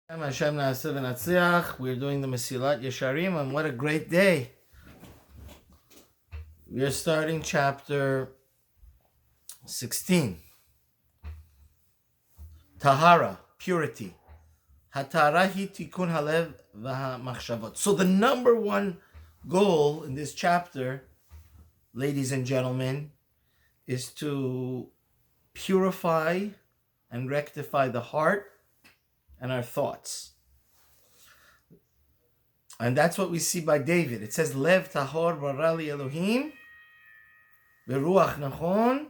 Hashem Na'aseh v'Natzliach. We're doing the Mesilat Yesharim, and what a great day! We are starting chapter 16. Tahara, purity. Hatara hi tikun halev v'hamachshavot. So the number one goal in this chapter, ladies and gentlemen, is to purify and rectify the heart and our thoughts. And that's what we see by David. It says, Lev tahor barali Elohim, veruach nachon,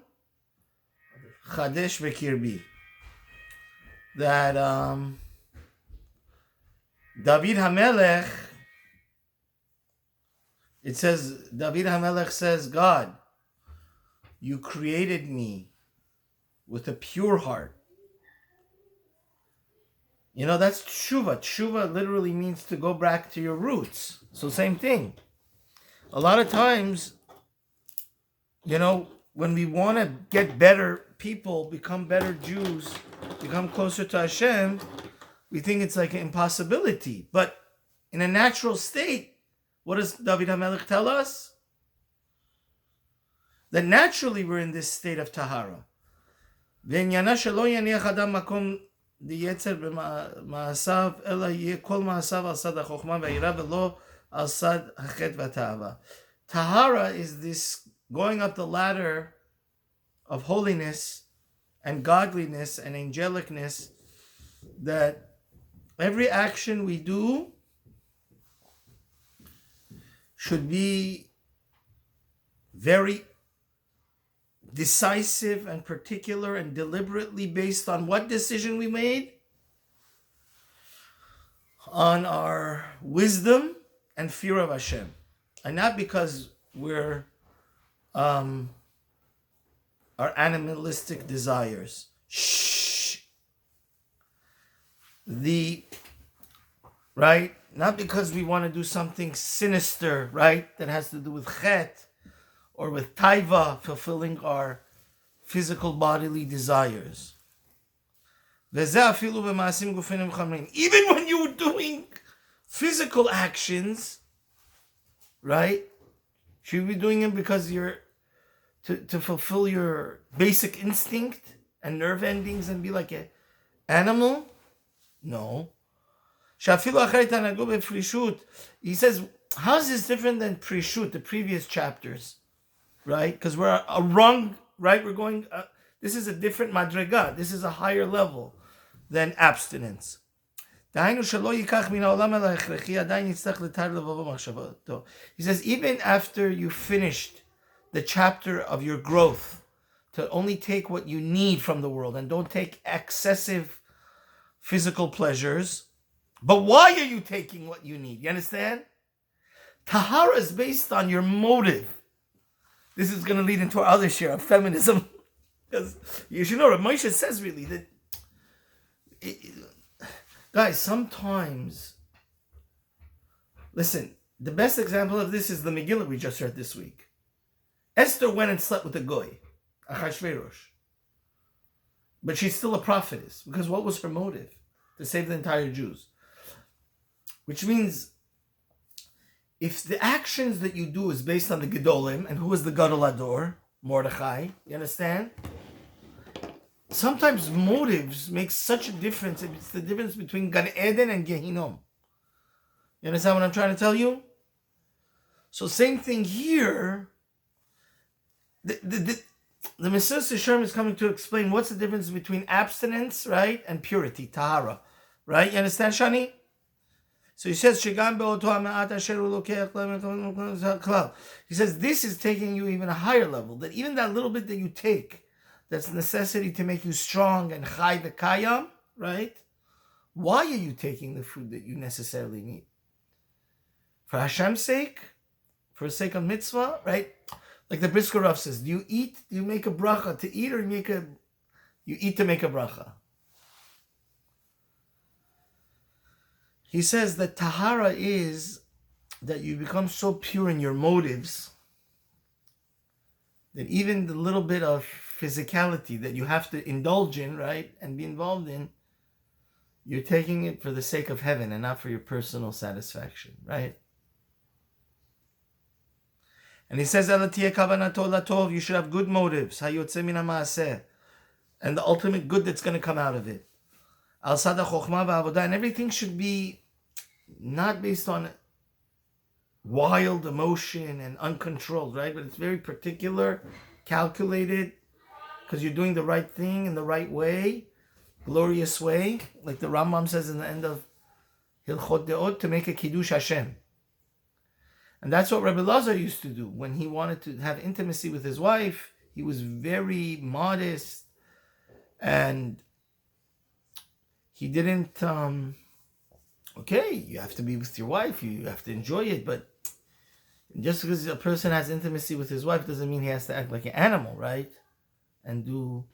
chadesh bekirbi. That David HaMelech, it says, David HaMelech says, God, you created me with a pure heart. You know, that's tshuva. Tshuva literally means to go back to your roots. So same thing. A lot of times, you know, when we want to get better people, become better Jews, become closer to Hashem, we think it's like an impossibility. But in a natural state, what does David HaMelech tell us? That naturally we're in this state of tahara. The Yetzer b'ma'asav ela yeh kol ma'asav al sad ha'chokhmah v'yira v'lo al sad ha'chet v'ta'ava. Tahara is this going up the ladder of holiness and godliness and angelicness, that every action we do should be very decisive and particular and deliberately based on what decision we made, on our wisdom and fear of Hashem, and not because we're our animalistic desires. Not because we want to do something sinister, right, that has to do with chet or with taiva, fulfilling our physical bodily desires. Even when you're doing physical actions, right? Should you be doing them because you're to fulfill your basic instinct and nerve endings and be like an animal? No. He says, how is this different than prishut, the previous chapters? Right? Because we're a wrong, right? We're going, this is a different madrega. This is a higher level than abstinence. He says, even after you finished the chapter of your growth, to only take what you need from the world and don't take excessive physical pleasures. But why are you taking what you need? You understand? Tahara is based on your motive. This is going to lead into our other share of feminism. Because you should know, Moshe says really that, guys, sometimes, listen, the best example of this is the Megillah we just read this week. Esther went and slept with a goy, Achashverosh. But she's still a prophetess, because what was her motive? To save the entire Jews. Which means, if the actions that you do is based on the Gedolim, and who is the Gadol Ador? Mordechai, you understand? Sometimes motives make such a difference. It's the difference between Gan Eden and Gehinom. You understand what I'm trying to tell you? So same thing here. The Mesilat Yesharim is coming to explain what's the difference between abstinence, right, and purity, tahara, right? You understand, Shani? So he says, he says, this is taking you even a higher level, that even that little bit that you take, that's necessity to make you strong and chai v'kayam, right? Why are you taking the food that you necessarily need? For Hashem's sake? For the sake of mitzvah, right? Like the Brisker Rav says, do you eat, do you make a bracha to eat, or you eat to make a bracha? He says that tahara is that you become so pure in your motives that even the little bit of physicality that you have to indulge in, right, and be involved in, you're taking it for the sake of heaven and not for your personal satisfaction, right? And he says, you should have good motives. And the ultimate good that's going to come out of it. And everything should be not based on wild emotion and uncontrolled, right? But it's very particular, calculated, because you're doing the right thing in the right way, glorious way, like the Rambam says in the end of Hilchot Deot, to make a Kiddush Hashem. And that's what Rabbi Lazar used to do. When he wanted to have intimacy with his wife, he was very modest, and he didn't, okay, you have to be with your wife, you have to enjoy it, but just because a person has intimacy with his wife doesn't mean he has to act like an animal, right? And do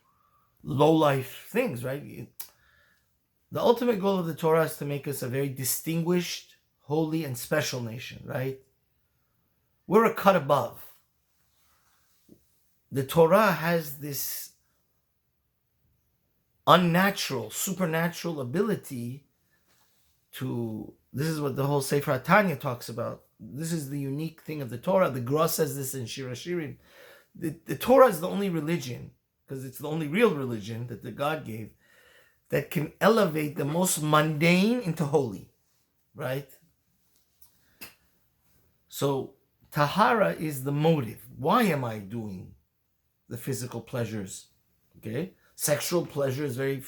low-life things, right? The ultimate goal of the Torah is to make us a very distinguished, holy, and special nation, right? We're a cut above. The Torah has this unnatural, supernatural ability to, this is what the whole Sefer HaTanya talks about. This is the unique thing of the Torah. The Gra says this in Shir HaShirim. The Torah is the only religion, because it's the only real religion that the God gave, that can elevate the most mundane into holy, right? So, Tahara is the motive. Why am I doing the physical pleasures? Okay? Sexual pleasure is very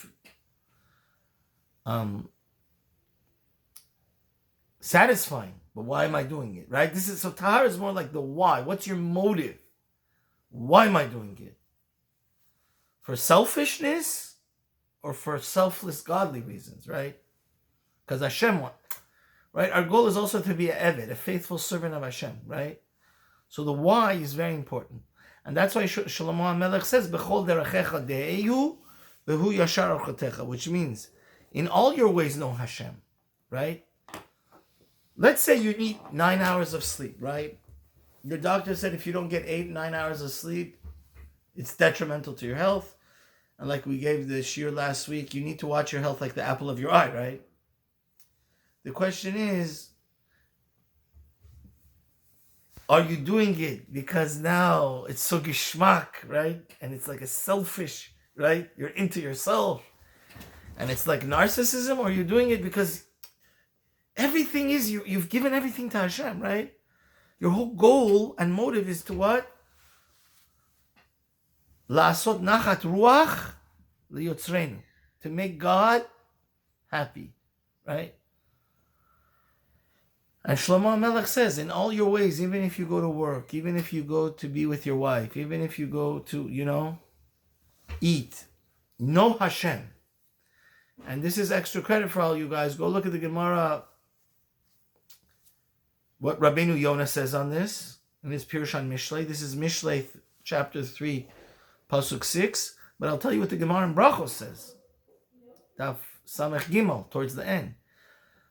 satisfying, but why am I doing it, right? So Tahara is more like the why. What's your motive? Why am I doing it? For selfishness or for selfless godly reasons, right? Because Hashem wants, right? Our goal is also to be an Eved, a faithful servant of Hashem, right? So the why is very important. And that's why Shlomo HaMelech says, B'chol derachecha de'ehu, v'hu yashar orchotecha, which means, in all your ways know Hashem, right? Let's say you need 9 hours of sleep, right? Your doctor said if you don't get 8-9 hours of sleep, it's detrimental to your health. And like we gave the shir last week, you need to watch your health like the apple of your eye, right? The question is, are you doing it because now it's so geschmack, right? And it's like a selfish, right? You're into yourself. And it's like narcissism, or you're doing it because everything is, you've given everything to Hashem, right? Your whole goal and motive is to what? La'asot nachat ruach liyotzreinu. To make God happy, right? And Shlomo HaMelech says, in all your ways, even if you go to work, even if you go to be with your wife, even if you go to, eat, know Hashem. And this is extra credit for all you guys. Go look at the Gemara, what Rabbeinu Yonah says on this, in his Pirush on Mishlei. This is Mishlei chapter 3, Pasuk 6. But I'll tell you what the Gemara in Brachos says. Daf Samech Gimel, towards the end.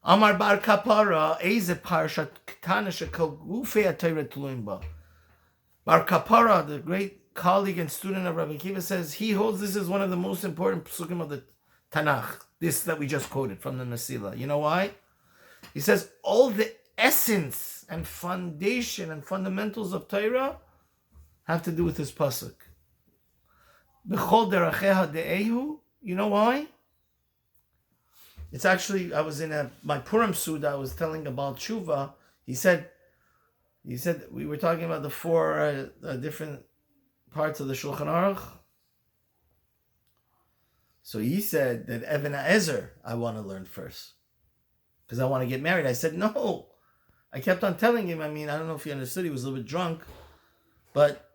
Amar bar kapara, eze parshat ketana shekol gufei atayra tluim ba. Bar kapara, the great colleague and student of Rabbi Akiva, says he holds this is one of the most important psukim of the Tanakh. This that we just quoted from the Mesilat. You know why? He says all the essence and foundation and fundamentals of Torah have to do with this pasuk. B'chol deracheha de'ehu. You know why? It's actually, I was in my Purim Suda, I was telling about Tshuva. He said, we were talking about the 4 different parts of the Shulchan Aruch. So he said that Even HaEzer I want to learn first, because I want to get married. I said, no. I kept on telling him, I don't know if he understood, he was a little bit drunk, but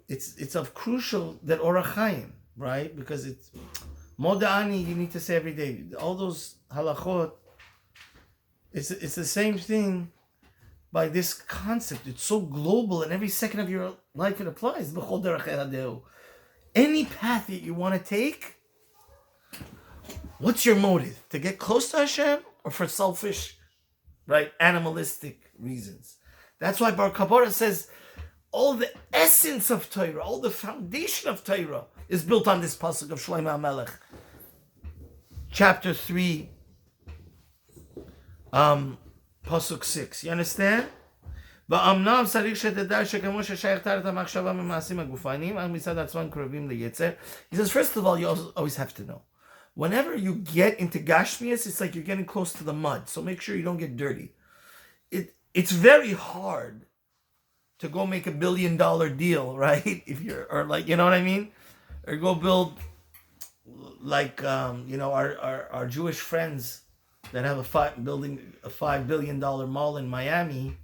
it's of crucial that Orach Chaim, right? Because it's Moda'ani, you need to say every day. All those halachot, it's the same thing by this concept. It's so global, and every second of your life it applies. Any path that you want to take, what's your motive? To get close to Hashem, or for selfish, right, animalistic reasons? That's why Bar Kapara says all the essence of Torah, all the foundation of Torah is built on this pasuk of Shlomo HaMelech. chapter 3, pasuk 6. You understand? באמנם צריך שתדע שכמו ששייך תארת המחשבה ממעשים הגופניים, אך מצד עצמם קרובים ליצר. He says, first of all, you always have to know. Whenever you get into Gashmias, it's like you're getting close to the mud. So make sure you don't get dirty. It's very hard to go make $1 billion deal, right? If you're, or like, you know what I mean? Or go build, like, our Jewish friends that have building a $5 billion mall in Miami,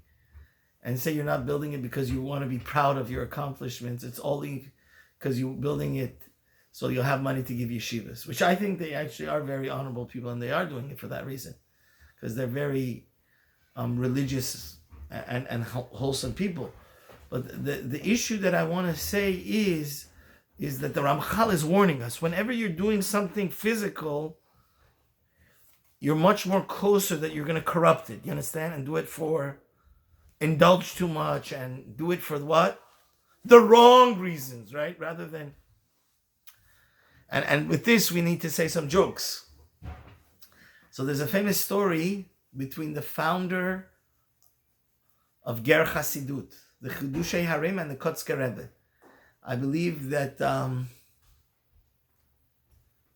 and say you're not building it because you want to be proud of your accomplishments. It's only because you're building it so you'll have money to give yeshivas, which I think they actually are very honorable people, and they are doing it for that reason, because they're very religious and wholesome people. But the issue that I want to say is that the Ramchal is warning us. Whenever you're doing something physical, you're much more closer that you're going to corrupt it. You understand? And do it for... indulge too much and do it for what? The wrong reasons, right? Rather than... And with this, we need to say some jokes. So there's a famous story between the founder of Ger Hasidut, the Yesharim, and the Kotzker Rebbe. I believe that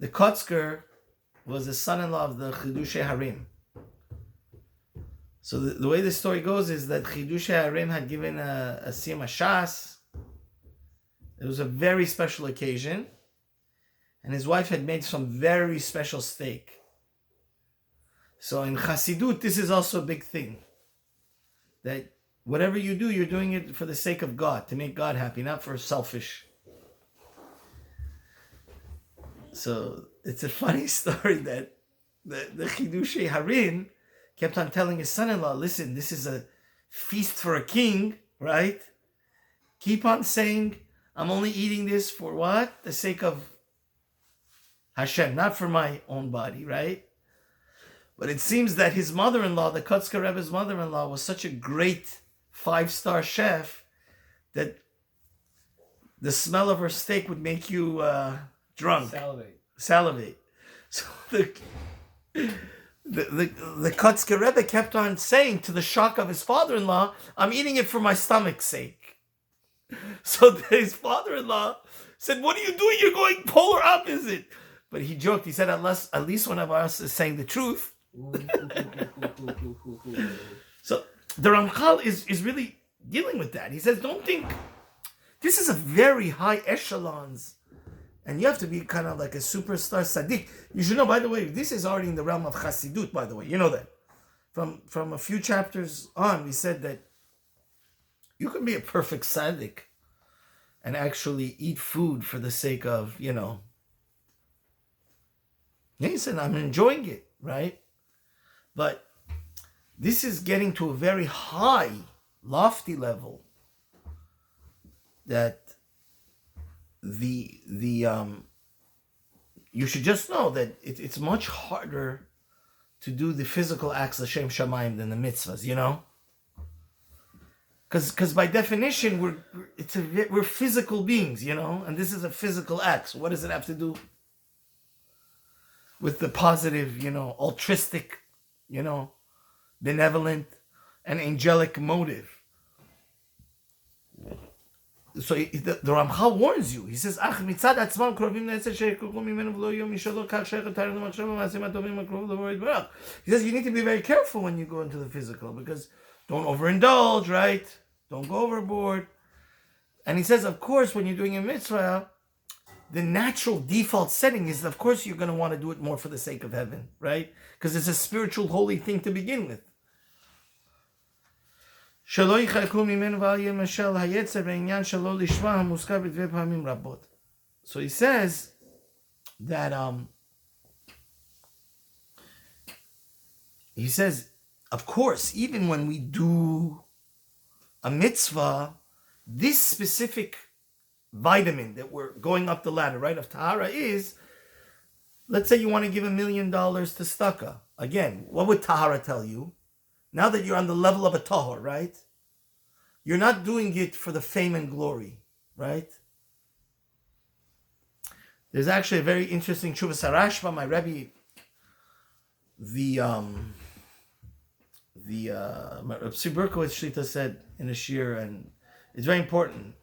the Kotzker was the son-in-law of the Yesharim. So the way the story goes is that Yesharim had given a siyum shas. It was a very special occasion, and his wife had made some very special steak. So in Chassidut, this is also a big thing. That whatever you do, you're doing it for the sake of God, to make God happy, not for selfish. So it's a funny story that the Chidushei Harin kept on telling his son-in-law, listen, this is a feast for a king, right? Keep on saying, I'm only eating this for what? The sake of Hashem, not for my own body, right? But it seems that his mother-in-law, the Kotzker Rebbe's mother-in-law, was such a great 5-star chef that the smell of her steak would make you drunk. Salivate. So the Kotzker Rebbe kept on saying, to the shock of his father-in-law, I'm eating it for my stomach's sake. So his father-in-law said, what are you doing? You're going polar opposite. But he joked. He said, at least one of us is saying the truth. So the Ramchal is really dealing with that. He says, don't think... This is a very high echelons. And you have to be kind of like a superstar tzaddik. You should know, by the way, this is already in the realm of Chassidut, by the way. You know that. From a few chapters on, we said that you can be a perfect tzaddik and actually eat food for the sake of, He said, I'm enjoying it, right? But this is getting to a very high, lofty level that you should just know that it's much harder to do the physical acts l'shem shamayim than the mitzvahs, Because by definition we're physical beings, and this is a physical act. So what does it have to do with the positive, altruistic, benevolent and angelic motive? So the Ramchal warns you. He says, he says you need to be very careful when you go into the physical, because don't overindulge, right? Don't go overboard. And he says, of course, when you're doing a mitzvah, the natural default setting is, of course, you're going to want to do it more for the sake of heaven, right? Because it's a spiritual, holy thing to begin with. So he says that of course, even when we do a mitzvah, this specific vitamin that we're going up the ladder, right, of tahara is, let's say you want to give $1 million to tzedakah. Again, what would tahara tell you? Now that you're on the level of a tahor, right? You're not doing it for the fame and glory, right? There's actually a very interesting Tshuvas Harashba. My Rebbe The Psi Berkowitz Shlita said in a shir, and it's very important.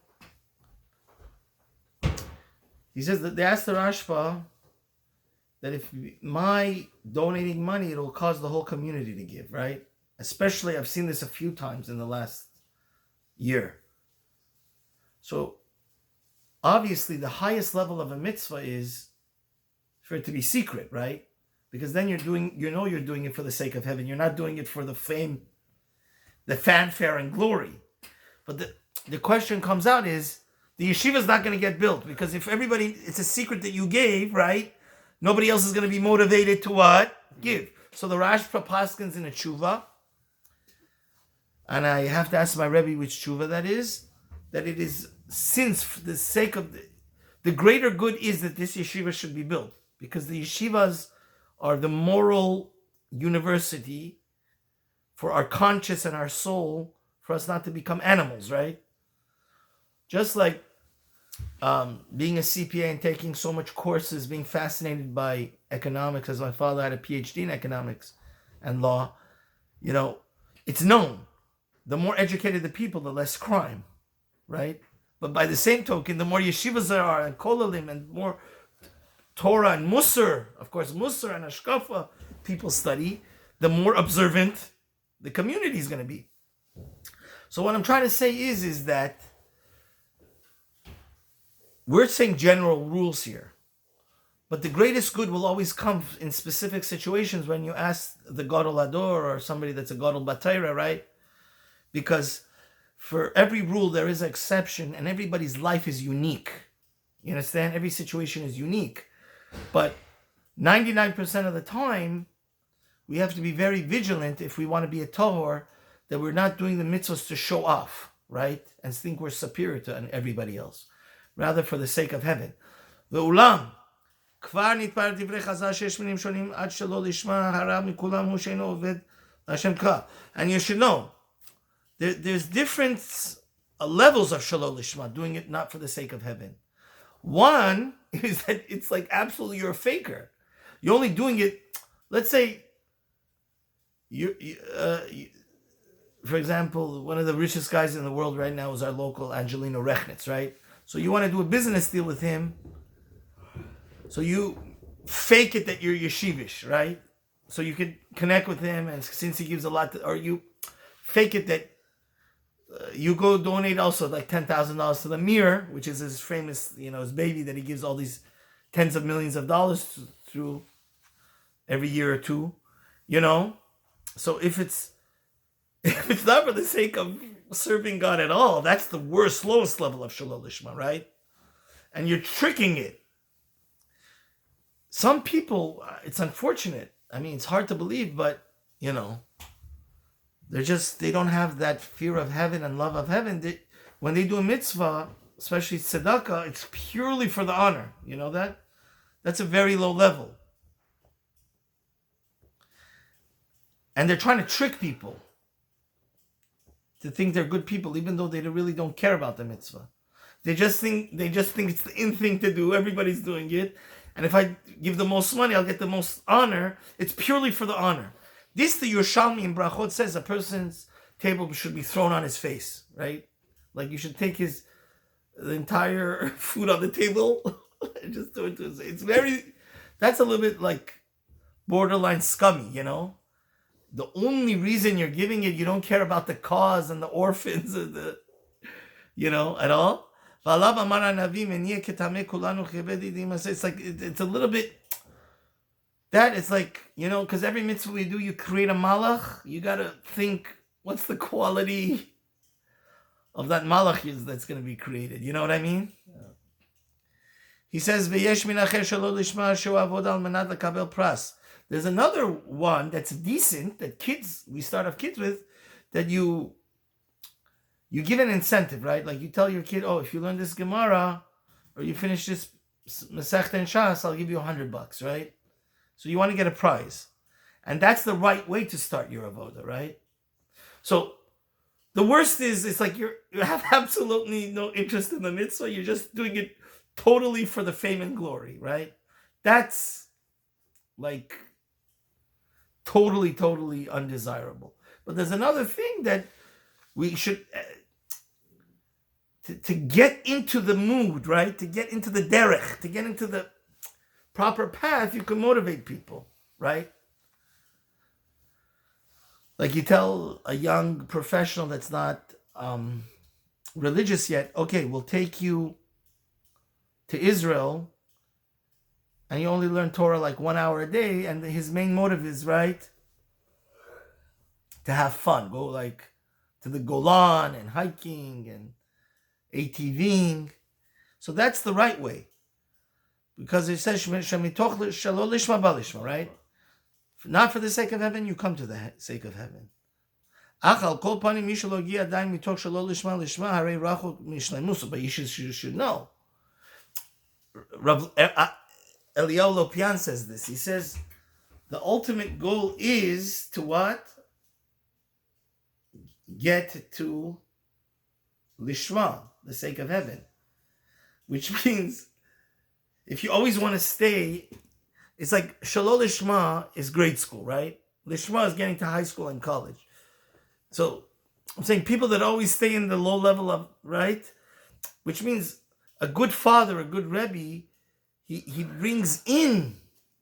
He says that they asked the Rashba that if my donating money, it will cause the whole community to give, right? Especially, I've seen this a few times in the last year. So, obviously, the highest level of a mitzvah is for it to be secret, right? Because then you're doing it for the sake of heaven. You're not doing it for the fame, the fanfare and glory. But the question comes out is, the yeshiva is not going to get built, because if everybody, it's a secret that you gave, right? Nobody else is going to be motivated to what? Give. So the Rashba paskins in a tshuva, and I have to ask my Rebbe which tshuva that it is, since for the sake of the greater good is that this yeshiva should be built, because the yeshivas are the moral university for our conscience and our soul, for us not to become animals, right? Just like being a CPA and taking so much courses, being fascinated by economics, as my father had a PhD in economics and law, it's known. The more educated the people, the less crime, right? But by the same token, the more yeshivas there are and kolalim and more Torah and Musar, of course, Musar and Ashkafa people study, the more observant the community is going to be. So what I'm trying to say is that we're saying general rules here, but the greatest good will always come in specific situations when you ask the Gadol Ador or somebody that's a Gadol Batayra, right? Because for every rule there is an exception, and everybody's life is unique. You understand? Every situation is unique. But 99% of the time, we have to be very vigilant if we want to be a tahor, that we're not doing the mitzvahs to show off, right? And think we're superior to everybody else. Rather for the sake of heaven. Ve'ulam, kvar nitpar divrei chazal shesh minim shonim ad shelo lishma harav mikulam hu sheino oved Hashem ka. And you should know, there's different levels of shelo lishma, doing it not for the sake of heaven. One is that it's like absolutely you're a faker. You're only doing it, let's say, for example, one of the richest guys in the world right now is our local Angelino Rechnitz, right? So you want to do a business deal with him, so you fake it that you're yeshivish, right? So you can connect with him, and since he gives a lot, or you fake it that you go donate also like $10,000 to the Mir, which is his famous, his baby that he gives all these tens of millions of dollars through every year or two, So if it's not for the sake of serving God at all, that's the lowest level of Shalol Lishma, right? And you're tricking it. Some people, it's unfortunate. I mean, it's hard to believe, but, they don't have that fear of heaven and love of heaven. When they do a mitzvah, especially tzedakah, it's purely for the honor. You know that? That's a very low level. And they're trying to trick people to think they're good people, even though they really don't care about the mitzvah. They just think it's the in thing to do. Everybody's doing it. And if I give the most money, I'll get the most honor. It's purely for the honor. This, the Yerushalmi in Brachot says, a person's table should be thrown on his face, right? Like you should take the entire food on the table and just throw it to his face. That's a little bit like borderline scummy, The only reason you're giving it, you don't care about the cause and the orphans and at all. It's like, it's a little bit, it's like, because every mitzvah we do, you create a malach, you got to think, what's the quality of that malach that's going to be created? You know what I mean? Yeah. He says, there's another one that's decent, that we start off kids with, that you give an incentive, right? Like you tell your kid, if you learn this Gemara, or you finish this Masechta and Shas, I'll give you $100, right? So you want to get a prize. And that's the right way to start your avoda, right? So the worst is, it's like you have absolutely no interest in the mitzvah, you're just doing it totally for the fame and glory, right? That's totally, totally undesirable. But there's another thing that we should, to get into the mood, right? To get into the derech, to get into the proper path, you can motivate people, right? Like you tell a young professional that's not religious yet, okay, we'll take you to Israel and you only learn Torah like 1 hour a day, and his main motive is, right, to have fun. Go like to the Golan and hiking and ATVing. So that's the right way. Because it says, right? Not for the sake of heaven, you come to the sake of heaven. But you should know. Eliyahu Lopian says this. He says, the ultimate goal is to what? Get to Lishma, the sake of heaven. Which means, if you always want to stay, it's like Shalol Lishma is grade school, right? Lishma is getting to high school and college. So, I'm saying people that always stay in the low level of, right? Which means a good father, a good Rebbe, he brings in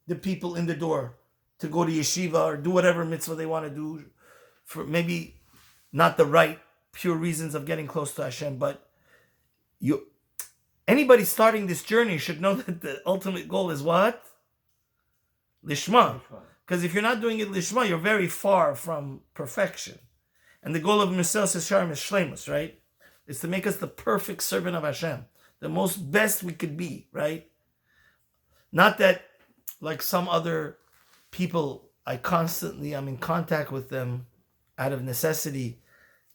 the people in the door to go to yeshiva or do whatever mitzvah they want to do for maybe not the right, pure reasons of getting close to Hashem, but anybody starting this journey should know that the ultimate goal is what? Lishma. Because if you're not doing it Lishma, you're very far from perfection. And the goal of Mesilat Yesharim is Shleimus, right? It's to make us the perfect servant of Hashem. The most best we could be, right? Not that, like some other people, I'm in contact with them out of necessity,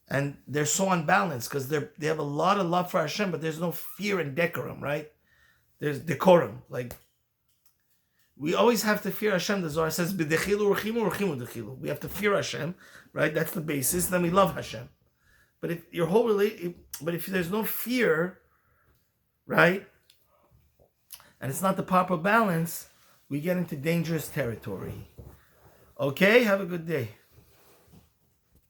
and they're so unbalanced because they have a lot of love for Hashem, but there's no fear and decorum, right? There's decorum. Like, we always have to fear Hashem. The Zohar says, "B'dechilu urchimu urchimu dechilu." We have to fear Hashem, right? That's the basis. Then we love Hashem. But if there's no fear, right, and it's not the proper balance, we get into dangerous territory. Okay, have a good day.